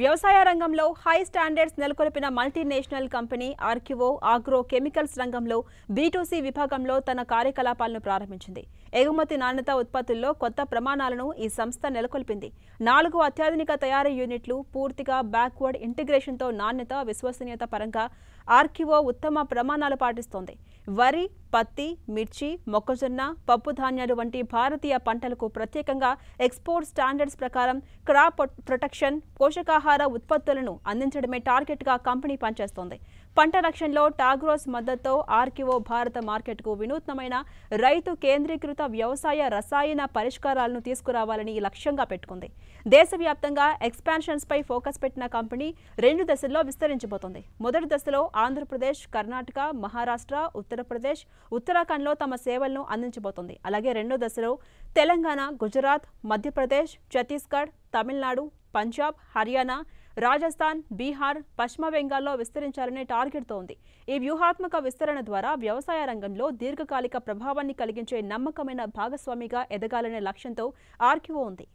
వ్యవసాయ రంగంలో high standards నెలకొల్పిన మల్టీనేషనల్ కంపెనీ ఆర్కివో ఆగ్రో కెమికల్స్ రంగంలో B2C విభాగంలో తన కార్యకలాపాలను ప్రారంభించింది. ఎగుమతి నాణ్యత ఉత్పత్తుల్లో కొత్త ప్రమాణాలను ఈ సంస్థ నెలకొల్పింది. 4 అత్యాధునిక తయారీ యూనిట్లు పూర్తిగా బ్యాక్వర్డ్ ఇంటిగ్రేషన్తో నాణ్యత, విశ్వసనీయత పరంగా ఆర్కివో ఉత్తమ ప్రమాణాలు పాటిస్తోంది. వరి, పత్తి, మిర్చి, మొక్కజొన్న, పప్పు ధాన్యాలు వంటి భారతీయ పంటలకు ప్రత్యేకంగా ఎక్స్పోర్ట్ స్టాండర్డ్స్ ప్రకారం క్రాప్ ప్రొటెక్షన్, పోషకాహార ఉత్పత్తులను అందించడమే టార్గెట్గా కంపెనీ పనిచేస్తోంది. పంట రక్షణలో టాగ్రోస్ మద్దతుతో ఆర్కివో భారత మార్కెట్కు వినూత్నమైన రైతు కేంద్రీకృత వ్యవసాయ రసాయన పరిష్కారాలను తీసుకురావాలని లక్ష్యంగా పెట్టుకుంది. దేశవ్యాప్తంగా ఎక్స్పాన్షన్స్పై ఫోకస్ పెట్టిన కంపెనీ 2 దశల్లో విస్తరించబోతోంది. మొదటి దశలో ఆంధ్రప్రదేశ్, కర్ణాటక, మహారాష్ట్ర, ఉత్తరప్రదేశ్, ఉత్తరాఖండ్లో తమ సేవలను అందించబోతోంది. అలాగే రెండో దశలో తెలంగాణ, గుజరాత్, మధ్యప్రదేశ్, ఛత్తీస్గఢ్, తమిళనాడు, పంజాబ్, హర్యానా, రాజస్థాన్, బీహార్, పశ్చిమ బెంగాల్లో విస్తరించాలనే టార్గెట్తో ఉంది. ఈ వ్యూహాత్మక విస్తరణ ద్వారా వ్యవసాయ రంగంలో దీర్ఘకాలిక ప్రభావాన్ని కలిగించే నమ్మకమైన భాగస్వామిగా ఎదగాలనే లక్ష్యంతో ఆర్కివో ఉంది.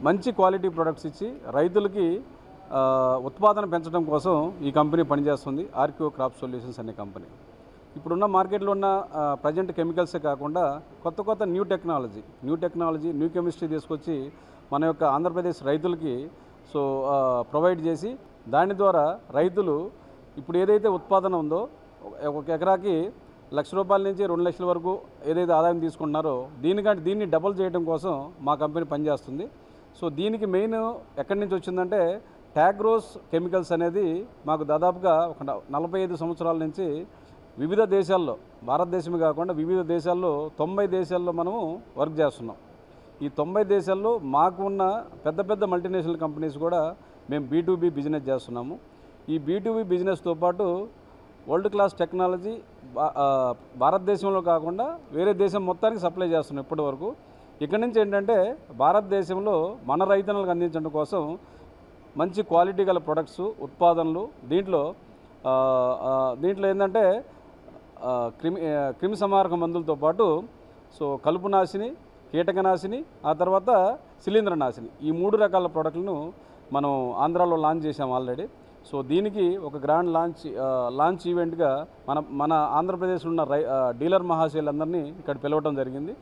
మంచి క్వాలిటీ ప్రొడక్ట్స్ ఇచ్చి రైతులకి ఉత్పాదన పెంచడం కోసం ఈ కంపెనీ పనిచేస్తుంది. ఆర్కివో క్రాప్ సొల్యూషన్స్ అనే కంపెనీ ఇప్పుడున్న మార్కెట్లో ఉన్న ప్రజెంట్ కెమికల్సే కాకుండా కొత్త న్యూ టెక్నాలజీ, న్యూ కెమిస్ట్రీ తీసుకొచ్చి మన యొక్క ఆంధ్రప్రదేశ్ రైతులకి ప్రొవైడ్ చేసి దాని ద్వారా రైతులు ఇప్పుడు ఏదైతే ఉత్పాదన ఉందో ఒక ఎకరాకి ₹1,00,000 నుంచి 2 లక్షల వరకు ఏదైతే ఆదాయం తీసుకుంటున్నారో దీన్ని డబుల్ చేయడం కోసం మా కంపెనీ పనిచేస్తుంది. దీనికి మెయిన్ ఎక్కడి నుంచి వచ్చిందంటే టాగ్రోస్ కెమికల్స్ అనేది మాకు దాదాపుగా ఒక 45 సంవత్సరాల నుంచి వివిధ దేశాల్లో, భారతదేశమే కాకుండా వివిధ దేశాల్లో 90 దేశాల్లో మనము వర్క్ చేస్తున్నాం. ఈ 90 దేశాల్లో మాకు ఉన్న పెద్ద మల్టీనేషనల్ కంపెనీస్ కూడా మేము B2B బిజినెస్ చేస్తున్నాము. ఈ B2B బిజినెస్తో పాటు వరల్డ్ క్లాస్ టెక్నాలజీ భారతదేశంలో కాకుండా వేరే దేశం మొత్తానికి సప్లై చేస్తున్నాం ఇప్పటి వరకు. ఇక్కడి నుంచి ఏంటంటే భారతదేశంలో మన రైతన్నలకు అందించడం కోసం మంచి క్వాలిటీ గల ప్రొడక్ట్స్, ఉత్పాదనలు దీంట్లో ఏంటంటే క్రిమి సంహారక మందులతో పాటు కలుపునాశిని, కీటకనాశిని, ఆ తర్వాత శిలీంద్రనాశిని, ఈ 3 రకాల ప్రోడక్ట్లను మనం ఆంధ్రాలో లాంచ్ చేసాం ఆల్రెడీ. దీనికి ఒక గ్రాండ్ లాంచ్ ఈవెంట్గా మన ఆంధ్రప్రదేశ్లో ఉన్న డీలర్ మహాశయులందరినీ ఇక్కడ పిలవడం జరిగింది.